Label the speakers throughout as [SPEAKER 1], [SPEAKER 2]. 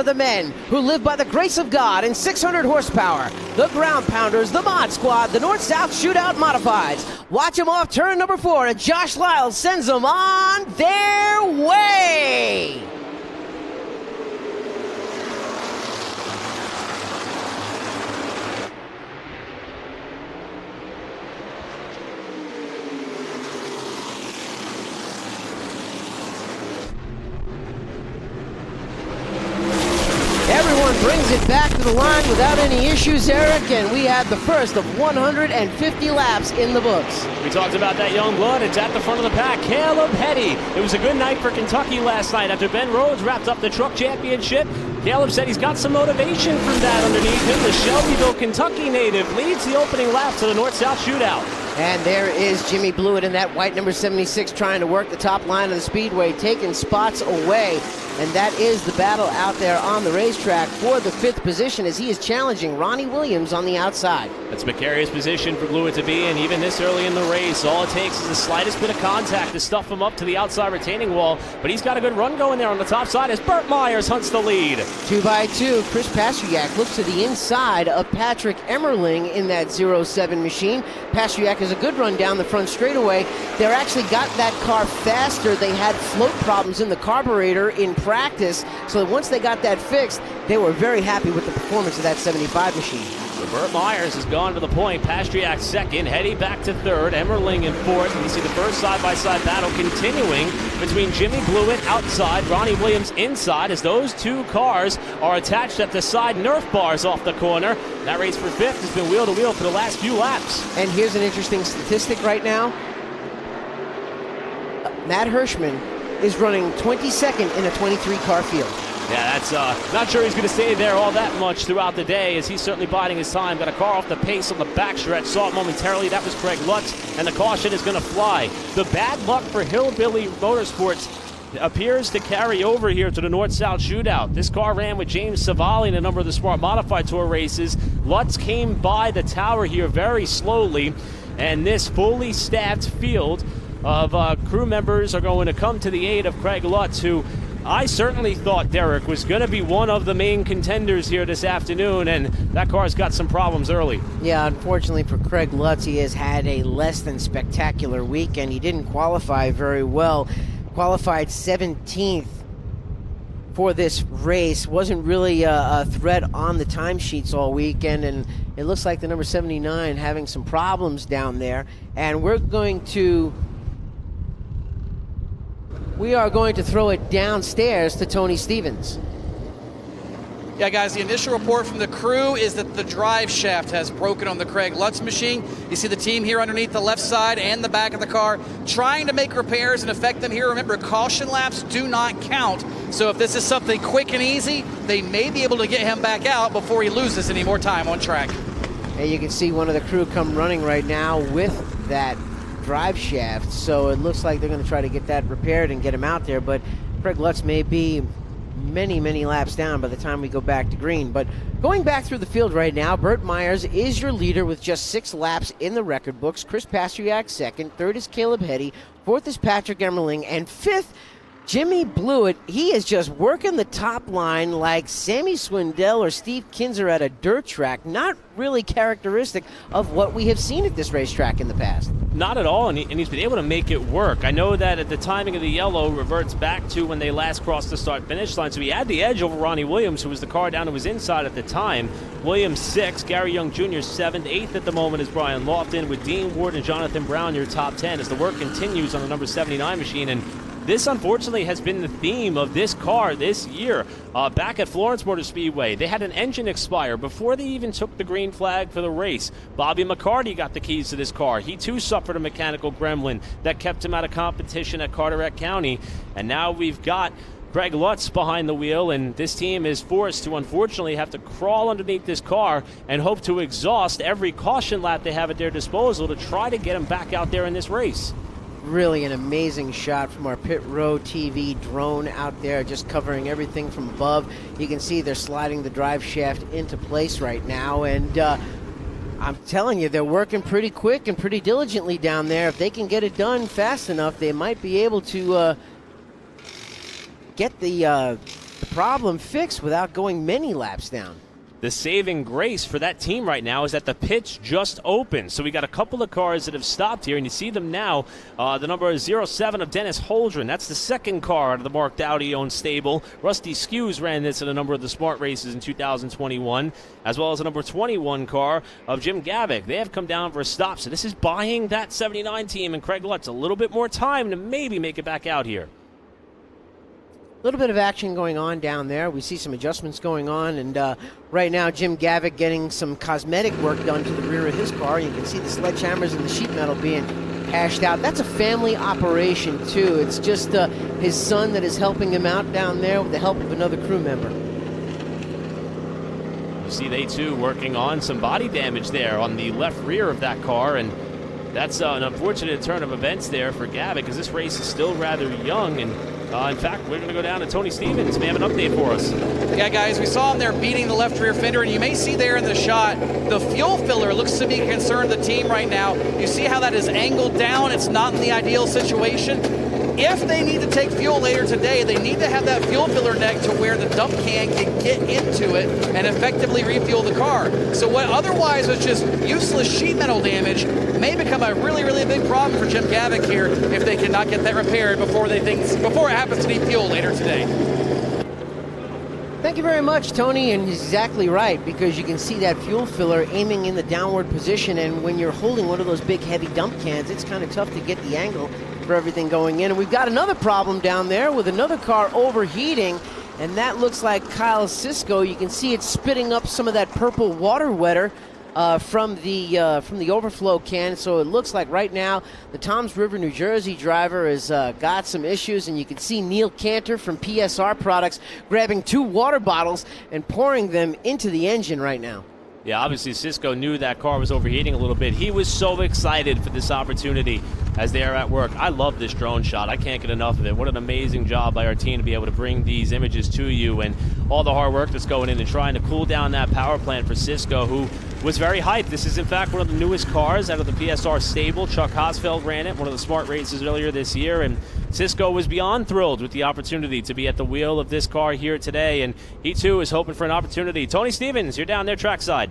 [SPEAKER 1] The men who live by the grace of God in 600 horsepower, the Ground Pounders, the Mod Squad, the North-South Shootout Modifieds. Watch them off turn number 4, and Josh Lyles sends them on their way. Everyone brings it back to the line without any issues, Eric, and we had the first of 150 laps in the books.
[SPEAKER 2] We talked about that young blood. It's at the front of the pack, Caleb Hetty. It was a good night for Kentucky last night after Ben Rhodes wrapped up the truck championship. Caleb said he's got some motivation from that underneath him. The Shelbyville, Kentucky native leads the opening lap to the North-South Shootout. And
[SPEAKER 1] there is Jimmy Blewett in that white number 76 trying to work the top line of the Speedway, taking spots away. And that is the battle out there on the racetrack for the 5th position as he is challenging Ronnie Williams on the outside.
[SPEAKER 2] That's a precarious position for Blewett to be in, even this early in the race. All it takes is the slightest bit of contact to stuff him up to the outside retaining wall. But he's got a good run going there on the top side as Burt Myers hunts the lead.
[SPEAKER 1] 2 by 2, Chris Pasteryak looks to the inside of Patrick Emmerling in that 07 machine. Pasteryak has a good run down the front straightaway. They're actually got that car faster. They had float problems in the carburetor in practice, so once they got that fixed, they were very happy with the performance of that 75 machine.
[SPEAKER 2] So Burt Myers has gone to the point. Pasteryak second, Hetty back to third, Emmerling in fourth. And you see the first side-by-side battle continuing between Jimmy Blewett outside, Ronnie Williams inside, as those two cars are attached at the side Nerf bars off the corner. That race for 5th has been wheel-to-wheel for the last few laps.
[SPEAKER 1] And here's an interesting statistic right now. Matt Hirschman is running 22nd in a 23-car field.
[SPEAKER 2] Yeah, that's not sure he's going to stay there all that much throughout the day, as he's certainly biding his time. Got a car off the pace on the backstretch. Saw it momentarily. That was Craig Lutz, and the caution is going to fly. The bad luck for Hillbilly Motorsports appears to carry over here to the North-South Shootout. This car ran with James Savali in a number of the Smart Modified Tour races. Lutz came by the tower here very slowly, and this fully staffed field of crew members are going to come to the aid of Craig Lutz, who I certainly thought, Derek, was going to be one of the main contenders here this afternoon, and that car's got some problems early.
[SPEAKER 1] Yeah, unfortunately for Craig Lutz, he has had a less than spectacular weekend. He didn't qualify very well. Qualified 17th for this race. Wasn't really a threat on the timesheets all weekend, and it looks like the number 79 having some problems down there. And we are going to throw it downstairs to Tony Stevens.
[SPEAKER 3] Yeah, guys, the initial report from the crew is that the drive shaft has broken on the Craig Lutz machine. You see the team here underneath the left side and the back of the car trying to make repairs and affect them here. Remember, caution laps do not count. So if this is something quick and easy, they may be able to get him back out before he loses any more time on track.
[SPEAKER 1] And you can see one of the crew come running right now with that drive shaft, so it looks like they're going to try to get that repaired and get him out there, but Craig Lutz may be many laps down by the time we go back to green. But going back through the field right now, Burt Myers is your leader with just 6 laps in the record books. Chris Pasteryak second, third is Caleb Hetty, fourth is Patrick Emmerling, and 5th, Jimmy Blewett. He is just working the top line like Sammy Swindell or Steve Kinzer at a dirt track. Not really characteristic of what we have seen at this racetrack in the past.
[SPEAKER 2] Not at all, and he's been able to make it work. I know that at the timing of the yellow reverts back to when they last crossed the start-finish line, so he had the edge over Ronnie Williams, who was the car down to his inside at the time. Williams 6th, Gary Young Jr. 7th, 8th at the moment is Brian Lofton, with Dean Ward and Jonathan Brown your top 10 as the work continues on the number 79 machine. And this, unfortunately, has been the theme of this car this year. Back at Florence Motor Speedway, they had an engine expire before they even took the green flag for the race. Bobby McCarty got the keys to this car. He, too, suffered a mechanical gremlin that kept him out of competition at Carteret County. And now we've got Craig Lutz behind the wheel, and this team is forced to, unfortunately, have to crawl underneath this car and hope to exhaust every caution lap they have at their disposal to try to get him back out there in this race.
[SPEAKER 1] Really an amazing shot from our Pit Row TV drone out there, just covering everything from above. You can see they're sliding the drive shaft into place right now, and I'm telling you, they're working pretty quick and pretty diligently down there. If they can get it done fast enough, they might be able to get the problem fixed without going many laps down.
[SPEAKER 2] The saving grace for that team right now is that the pits just opened. So we got a couple of cars that have stopped here, and you see them now. The number is 07 of Dennis Holdren. That's the second car out of the Mark Dowdy-owned stable. Rusty Skews ran this in a number of the Smart races in 2021, as well as the number 21 car of Jim Gavick. They have come down for a stop, so this is buying that 79 team and Craig Lutz a little bit more time to maybe make it back out here.
[SPEAKER 1] A little bit of action going on down there. We see some adjustments going on, and right now Jim Gavick getting some cosmetic work done to the rear of his car. You can see the sledgehammers and the sheet metal being hashed out. That's a family operation, too. It's just his son that is helping him out down there with the help of another crew member.
[SPEAKER 2] You see they, too, working on some body damage there on the left rear of that car, and that's an unfortunate turn of events there for Gavick, because this race is still rather young, and in fact, we're going to go down to Tony Stevens. May have an update for us.
[SPEAKER 3] Yeah, guys, we saw him there beating the left rear fender, and you may see there in the shot, the fuel filler looks to be a concern of the team right now. You see how that is angled down? It's not in the ideal situation. If they need to take fuel later today, they need to have that fuel filler neck to where the dump can can get into it and effectively refuel the car. So what otherwise was just useless sheet metal damage may become a really, really big problem for Jim Gavick here if they cannot get that repaired before it happens to need fuel later today.
[SPEAKER 1] Thank you very much, Tony, and he's exactly right, because you can see that fuel filler aiming in the downward position, and when you're holding one of those big heavy dump cans, it's kind of tough to get the angle for everything going in. And we've got another problem down there with another car overheating, and that looks like Kyle Cisco. You can see it spitting up some of that purple water wetter from the overflow can. So it looks like right now the Toms River, New Jersey driver has got some issues, and you can see Neil Cantor from PSR Products grabbing 2 water bottles and pouring them into the engine right now.
[SPEAKER 2] Yeah, obviously Cisco knew that car was overheating a little bit. He was so excited for this opportunity as they are at work. I love this drone shot. I can't get enough of it. What an amazing job by our team to be able to bring these images to you, and all the hard work that's going in and trying to cool down that power plant for Cisco, who was very hyped. This is, in fact, one of the newest cars out of the PSR stable. Chuck Hosfeld ran it, one of the Smart races earlier this year, and Cisco was beyond thrilled with the opportunity to be at the wheel of this car here today, and he, too, is hoping for an opportunity. Tony Stevens, you're down there trackside.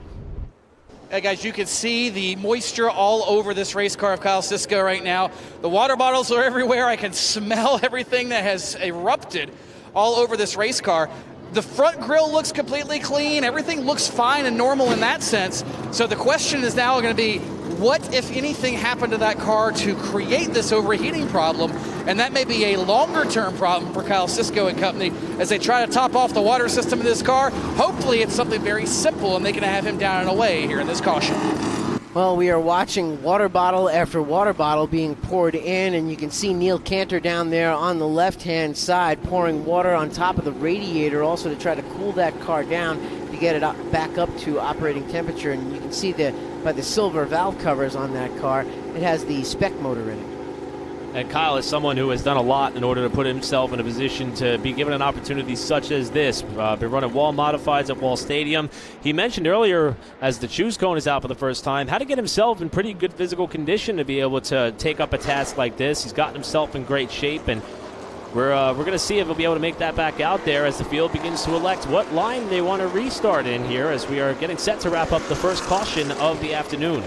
[SPEAKER 3] Hey guys, you can see the moisture all over this race car of Kyle Cisco right now. The water bottles are everywhere. I can smell everything that has erupted all over this race car. The front grille looks completely clean. Everything looks fine and normal in that sense. So the question is now going to be, what, if anything, happened to that car to create this overheating problem? And that may be a longer-term problem for Kyle Cisco and company as they try to top off the water system of this car. Hopefully it's something very simple and they can have him down and away here in this caution.
[SPEAKER 1] Well, we are watching water bottle after water bottle being poured in, and you can see Neil Cantor down there on the left-hand side pouring water on top of the radiator also to try to cool that car down to get it back up to operating temperature. And you can see by the silver valve covers on that car, it has the spec motor in it.
[SPEAKER 2] And Kyle is someone who has done a lot in order to put himself in a position to be given an opportunity such as this. Been running wall modifieds at Wall Stadium. He mentioned earlier, as the choose cone is out for the first time, how to get himself in pretty good physical condition to be able to take up a task like this. He's gotten himself in great shape, and we're going to see if he'll be able to make that back out there as the field begins to elect what line they want to restart in here as we are getting set to wrap up the first caution of the afternoon.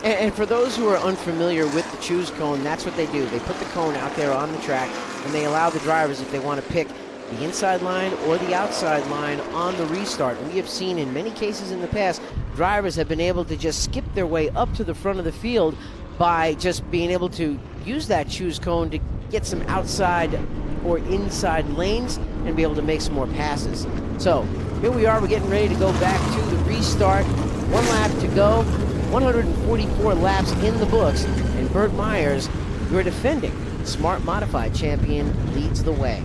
[SPEAKER 1] And for those who are unfamiliar with the choose cone, that's what they do. They put the cone out there on the track, and they allow the drivers, if they want to pick the inside line or the outside line on the restart. We have seen in many cases in the past, drivers have been able to just skip their way up to the front of the field by just being able to use that choose cone to get some outside or inside lanes and be able to make some more passes. So here we are, we're getting ready to go back to the restart. 1 lap to go. 144 laps in the books, and Burt Myers, your defending Smart Modified champion, leads the way.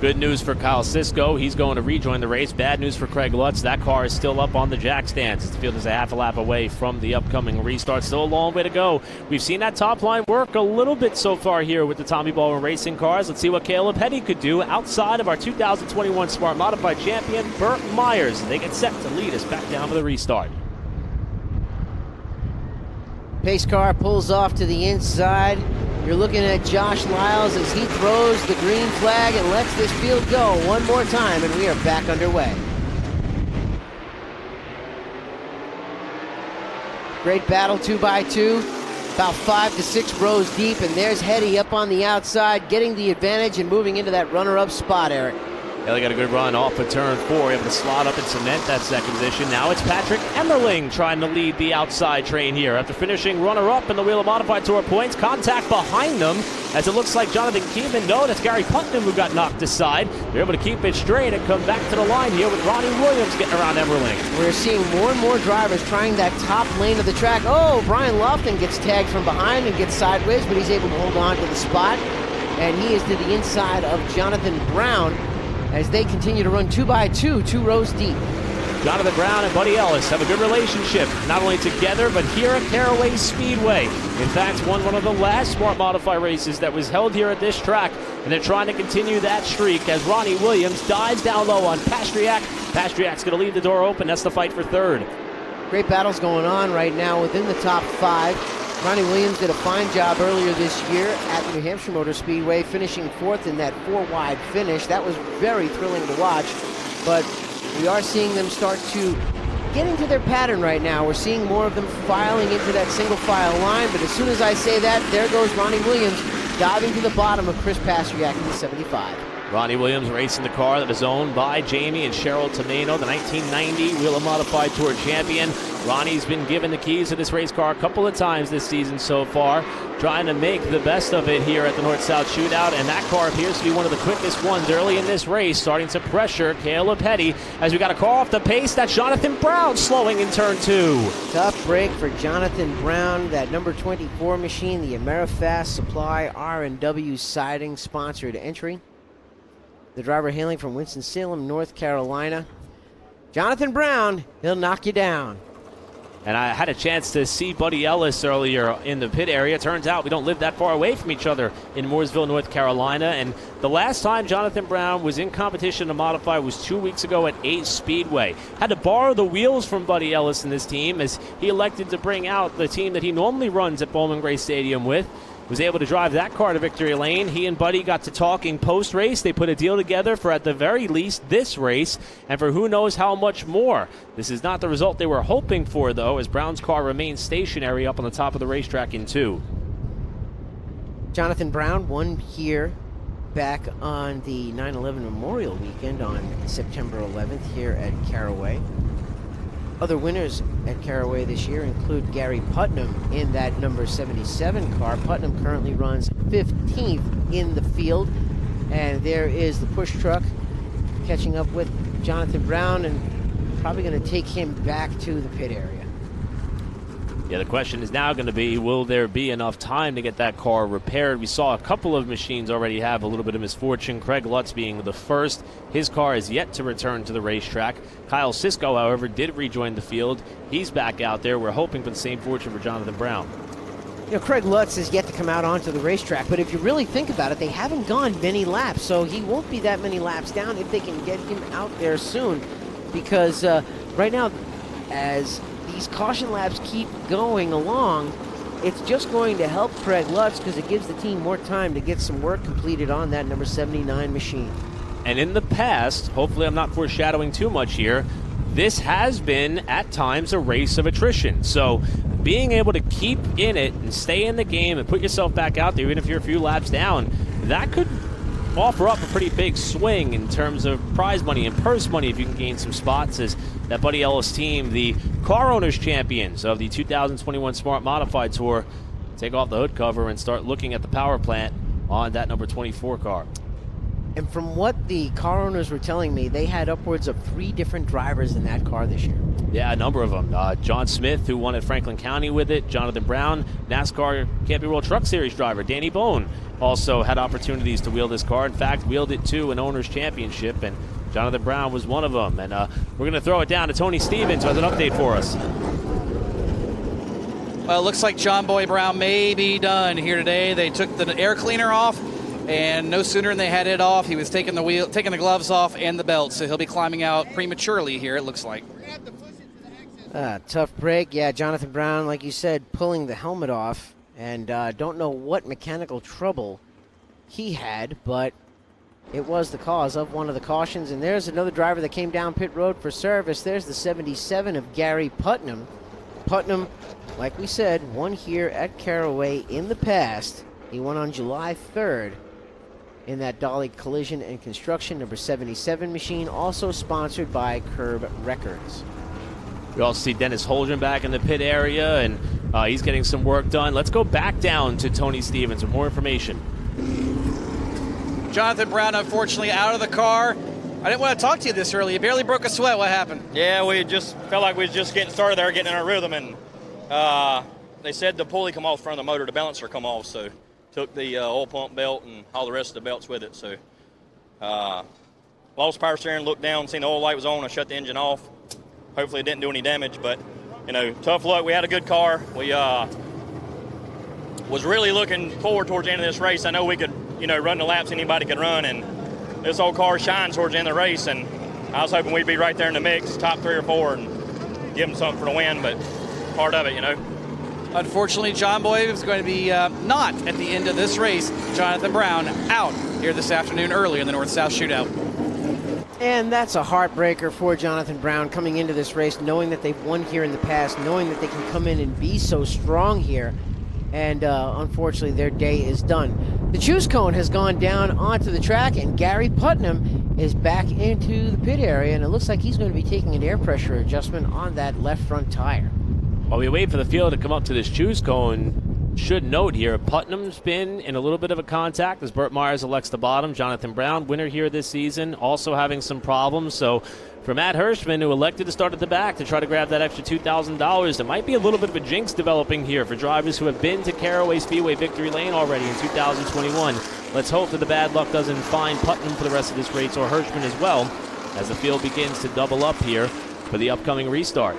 [SPEAKER 2] Good news for Kyle Cisco. He's going to rejoin the race. Bad news for Craig Lutz. That car is still up on the jack stands. The field is a half a lap away from the upcoming restart. Still a long way to go. We've seen that top line work a little bit so far here with the Tommy Baldwin Racing cars. Let's see what Caleb Petty could do outside of our 2021 Smart Modified champion, Burt Myers. They get set to lead us back down for the restart.
[SPEAKER 1] Pace car pulls off to the inside. You're looking at Josh Lyles as he throws the green flag and lets this field go one more time, and we are back underway. Great battle, 2x2, about 5 to 6 rows deep, and there's Hetty up on the outside, getting the advantage and moving into that runner-up spot, Eric.
[SPEAKER 2] Yeah, they got a good run off of turn 4, able to slot up and cement that second position. Now it's Patrick Emmerling trying to lead the outside train here. After finishing runner-up in the Wheel of Modified Tour points, contact behind them, as it looks like Jonathan Keeman. No, that's Gary Putnam who got knocked aside. They're able to keep it straight and come back to the line here with Ronnie Williams getting around Emmerling.
[SPEAKER 1] We're seeing more and more drivers trying that top lane of the track. Oh, Brian Lofton gets tagged from behind and gets sideways, but he's able to hold on to the spot. And he is to the inside of Jonathan Brown as they continue to run 2x2, 2 rows deep.
[SPEAKER 2] Jonathan Brown and Buddy Ellis have a good relationship, not only together, but here at Caraway Speedway. In fact, won one of the last Smart Modify races that was held here at this track, and they're trying to continue that streak as Ronnie Williams dives down low on Pastriak. Pastriak's going to leave the door open. That's the fight for third.
[SPEAKER 1] Great battles going on right now within the top 5. Ronnie Williams did a fine job earlier this year at New Hampshire Motor Speedway, finishing 4th in that 4-wide finish. That was very thrilling to watch, but we are seeing them start to get into their pattern right now. We're seeing more of them filing into that single file line, but as soon as I say that, there goes Ronnie Williams diving to the bottom of Chris Pastriak in the 75.
[SPEAKER 2] Ronnie Williams racing the car that is owned by Jamie and Cheryl Tomeno, the 1990 Wheel of Modified Tour champion. Ronnie's been given the keys to this race car a couple of times this season so far, trying to make the best of it here at the North-South Shootout, and that car appears to be one of the quickest ones early in this race, starting to pressure Caleb Hetty as we got a car off the pace. That's Jonathan Brown slowing in turn 2.
[SPEAKER 1] Tough break for Jonathan Brown, that number 24 machine, the AmeriFast Supply R&W siding sponsored entry. The driver hailing from Winston-Salem, North Carolina. Jonathan Brown, he'll knock you down.
[SPEAKER 2] And I had a chance to see Buddy Ellis earlier in the pit area. Turns out we don't live that far away from each other in Mooresville, North Carolina. And the last time Jonathan Brown was in competition to modify was 2 weeks ago at 8 Speedway. Had to borrow the wheels from Buddy Ellis and this team as he elected to bring out the team that he normally runs at Bowman Gray Stadium with. Was able to drive that car to victory lane. He and Buddy got to talking post-race. They put a deal together for, at the very least, this race, and for who knows how much more. This is not the result they were hoping for, though, as Brown's car remains stationary up on the top of the racetrack in 2.
[SPEAKER 1] Jonathan Brown won here back on the 9/11 Memorial Weekend on September 11th here at Caraway. Other winners at Caraway this year include Gary Putnam in that number 77 car. Putnam currently runs 15th in the field. And there is the push truck catching up with Jonathan Brown and probably going to take him back to the pit area.
[SPEAKER 2] Yeah, the question is now going to be, will there be enough time to get that car repaired? We saw a couple of machines already have a little bit of misfortune. Craig Lutz being the first. His car is yet to return to the racetrack. Kyle Sisko, however, did rejoin the field. He's back out there. We're hoping for the same fortune for Jonathan Brown.
[SPEAKER 1] You know, Craig Lutz is yet to come out onto the racetrack, but if you really think about it, they haven't gone many laps, so he won't be that many laps down if they can get him out there soon. Because right now, as these caution laps keep going along, it's just going to help Craig Lutz because it gives the team more time to get some work completed on that number 79 machine.
[SPEAKER 2] And in the past, hopefully I'm not foreshadowing too much here, this has been at times a race of attrition. So being able to keep in it and stay in the game and put yourself back out there, even if you're a few laps down, that could offer up a pretty big swing in terms of prize money and purse money if you can gain some spots, as that Buddy Ellis team, the car owners champions of the 2021 Smart Modified Tour, take off the hood cover and start looking at the power plant on that number 24 car.
[SPEAKER 1] And from what the car owners were telling me, they had upwards of 3 different drivers in that car this year.
[SPEAKER 2] Yeah, a number of them. John Smith, who won at Franklin County with it. Jonathan Brown, NASCAR Camping World Truck Series driver. Danny Bone also had opportunities to wheel this car. In fact, wheeled it to an owner's championship, and Jonathan Brown was one of them. And we're going to throw it down to Tony Stevens, who has an update for us.
[SPEAKER 3] Well, it looks like John Boy Brown may be done here today. They took the air cleaner off, and no sooner than they had it off, he was taking the gloves off and the belt, so he'll be climbing out prematurely here, it looks like.
[SPEAKER 1] Tough break. Yeah, Jonathan Brown, like you said, pulling the helmet off And don't know what mechanical trouble he had, but it was the cause of one of the cautions. And there's another driver that came down pit road for service. There's the 77 of Gary Putnam. Putnam, like we said, won here at Caraway in the past. He won on July 3rd in that Dolly Collision and Construction number 77 machine, also sponsored by Curb Records.
[SPEAKER 2] We also see Dennis Holdren back in the pit area, and he's getting some work done. Let's go back down to Tony Stevens with more information.
[SPEAKER 3] Jonathan Brown, unfortunately, out of the car. I didn't want to talk to you this early. You barely broke a sweat. What happened?
[SPEAKER 4] Yeah, we just felt like we was just getting started there, getting in our rhythm, and they said the pulley come off front of the motor, the balancer come off, so took the oil pump belt and all the rest of the belts with it. So lost power steering, looked down, seen the oil light was on, I shut the engine off. Hopefully it didn't do any damage, but, you know, tough luck. We had a good car. We was really looking forward towards the end of this race. I know we could, you know, run the laps anybody could run, and this old car shined towards the end of the race, and I was hoping we'd be right there in the mix, top 3 or 4, and give them something for the win, but part of it, you know.
[SPEAKER 3] Unfortunately, John Boy is going to be not at the end of this race. Jonathan Brown out here this afternoon early in the North-South Shootout.
[SPEAKER 1] And that's a heartbreaker for Jonathan Brown coming into this race, knowing that they've won here in the past, knowing that they can come in and be so strong here. And unfortunately, their day is done. The choose cone has gone down onto the track, and Gary Putnam is back into the pit area, and it looks like he's going to be taking an air pressure adjustment on that left front tire.
[SPEAKER 2] While we wait for the field to come up to this choose cone, should note here, Putnam's been in a little bit of a contact as Burt Myers elects the bottom. Jonathan Brown, winner here this season, also having some problems. So for Matt Hirschman, who elected to start at the back to try to grab that extra $2,000, there might be a little bit of a jinx developing here for drivers who have been to Caraway Speedway Victory Lane already in 2021. Let's hope that the bad luck doesn't find Putnam for the rest of this race, or Hirschman as well, as the field begins to double up here for the upcoming restart.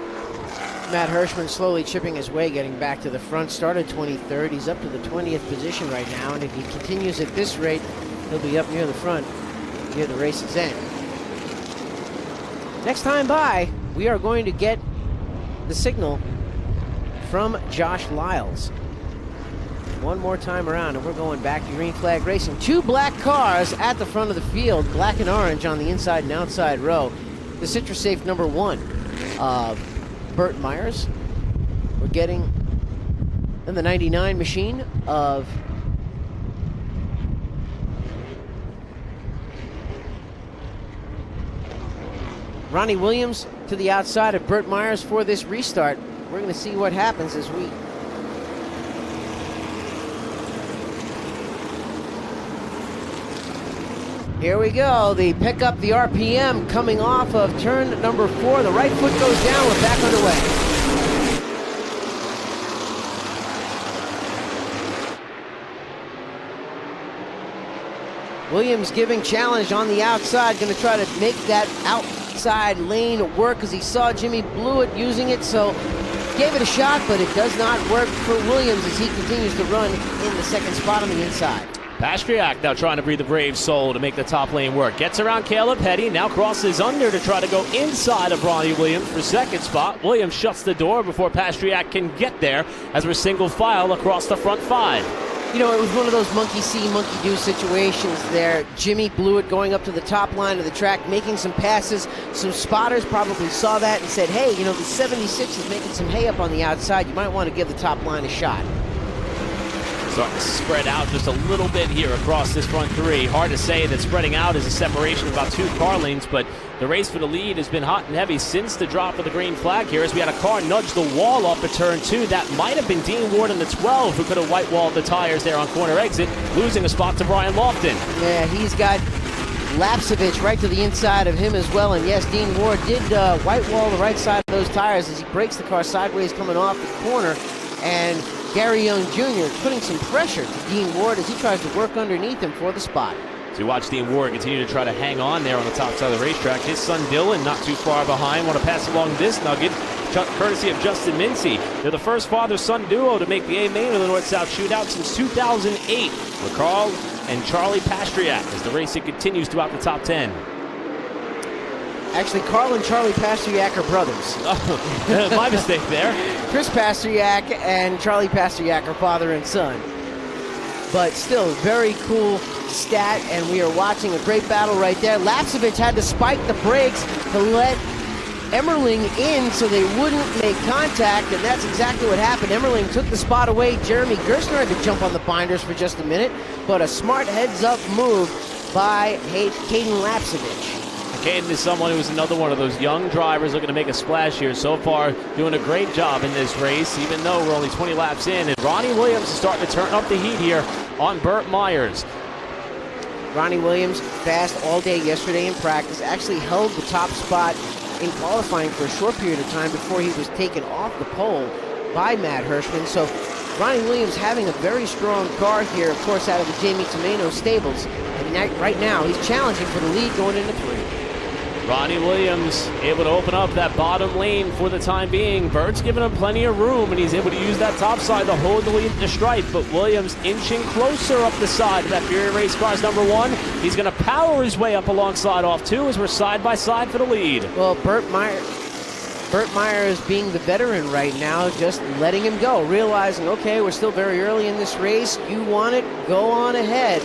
[SPEAKER 1] Matt Hirschman slowly chipping his way, getting back to the front. Started 23rd. He's up to the 20th position right now, and if he continues at this rate, he'll be up near the front, near the race's end. Next time by, we are going to get the signal from Josh Lyles. One more time around, and we're going back to green flag racing. 2 black cars at the front of the field, black and orange on the inside and outside row. The CitraSafe number 1 of Burt Myers. We're getting in the 99 machine of Ronnie Williams to the outside of Burt Myers for this restart. We're going to see what happens as we here we go. They pick up the RPM coming off of turn number 4. The right foot goes down. We're back underway. Williams giving challenge on the outside. Going to try to make that outside lane work as he saw Jimmy Blewett using it. So gave it a shot, but it does not work for Williams as he continues to run in the second spot on the inside.
[SPEAKER 2] Pastriak now trying to breathe a brave soul to make the top lane work. Gets around Caleb Petty, now crosses under to try to go inside of Ronnie Williams for second spot. Williams shuts the door before Pastriak can get there as we're single file across the front 5.
[SPEAKER 1] You know, it was one of those monkey see, monkey do situations there. Jimmy Blewett going up to the top line of the track, making some passes. Some spotters probably saw that and said, hey, you know, the 76 is making some hay up on the outside. You might want to give the top line a shot.
[SPEAKER 2] Starting to spread out just a little bit here across this front 3. Hard to say that spreading out is a separation of about 2 car lanes, but the race for the lead has been hot and heavy since the drop of the green flag here, as we had a car nudge the wall up at turn 2. That might have been Dean Ward in the 12, who could have white-walled the tires there on corner exit, losing a spot to Brian Lofton.
[SPEAKER 1] Yeah, he's got Lapsevich right to the inside of him as well, and yes, Dean Ward did white-wall the right side of those tires as he breaks the car sideways coming off the corner, and Gary Young Jr. putting some pressure to Dean Ward as he tries to work underneath him for the spot.
[SPEAKER 2] So you watch Dean Ward continue to try to hang on there on the top side of the racetrack. His son Dylan not too far behind. Want to pass along this nugget, courtesy of Justin Mincy. They're the first father-son duo to make the A-main of the North-South Shootout since 2008. For Carl and Charlie Pastriak as the racing continues throughout the top 10.
[SPEAKER 1] Actually, Carl and Charlie Pasteryak are brothers.
[SPEAKER 2] Oh, my mistake there.
[SPEAKER 1] Chris Pasteryak and Charlie Pasteryak are father and son. But still, very cool stat, and we are watching a great battle right there. Lapsevich had to spike the brakes to let Emmerling in so they wouldn't make contact, and that's exactly what happened. Emmerling took the spot away. Jeremy Gerstner had to jump on the binders for just a minute, but a smart heads-up move by Caden Lapsevich.
[SPEAKER 2] Caden is someone who's another one of those young drivers looking to make a splash here. So far, doing a great job in this race, even though we're only 20 laps in. And Ronnie Williams is starting to turn up the heat here on Burt Myers.
[SPEAKER 1] Ronnie Williams, fast all day yesterday in practice, actually held the top spot in qualifying for a short period of time before he was taken off the pole by Matt Hirschman. So Ronnie Williams having a very strong car here, of course, out of the Jamie Tomeno stables. And right now, he's challenging for the lead going into 3.
[SPEAKER 2] Ronnie Williams able to open up that bottom lane for the time being. Burt's giving him plenty of room, and he's able to use that top side to hold the lead at the stripe. But Williams inching closer up the side of that Fury Race Cars number 1. He's going to power his way up alongside off 2 as we're side by side for the lead.
[SPEAKER 1] Well, Burt Myers being the veteran right now, just letting him go, realizing, okay, we're still very early in this race. You want it, go on ahead.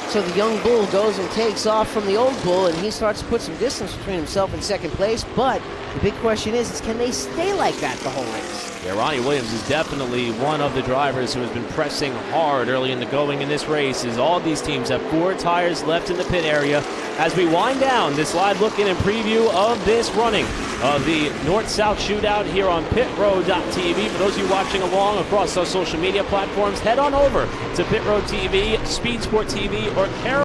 [SPEAKER 1] So the young bull goes and takes off from the old bull, and he starts to put some distance between himself and second place. But the big question is can they stay like that the whole race?
[SPEAKER 2] Yeah, Ronnie Williams is definitely one of the drivers who has been pressing hard early in the going in this race, as all these teams have 4 tires left in the pit area. As we wind down this live look-in and preview of this running of the North-South Shootout here on pitroad.tv. For those of you watching along across our social media platforms, head on over to Pit Road TV, Speed Sport TV, or Caraway.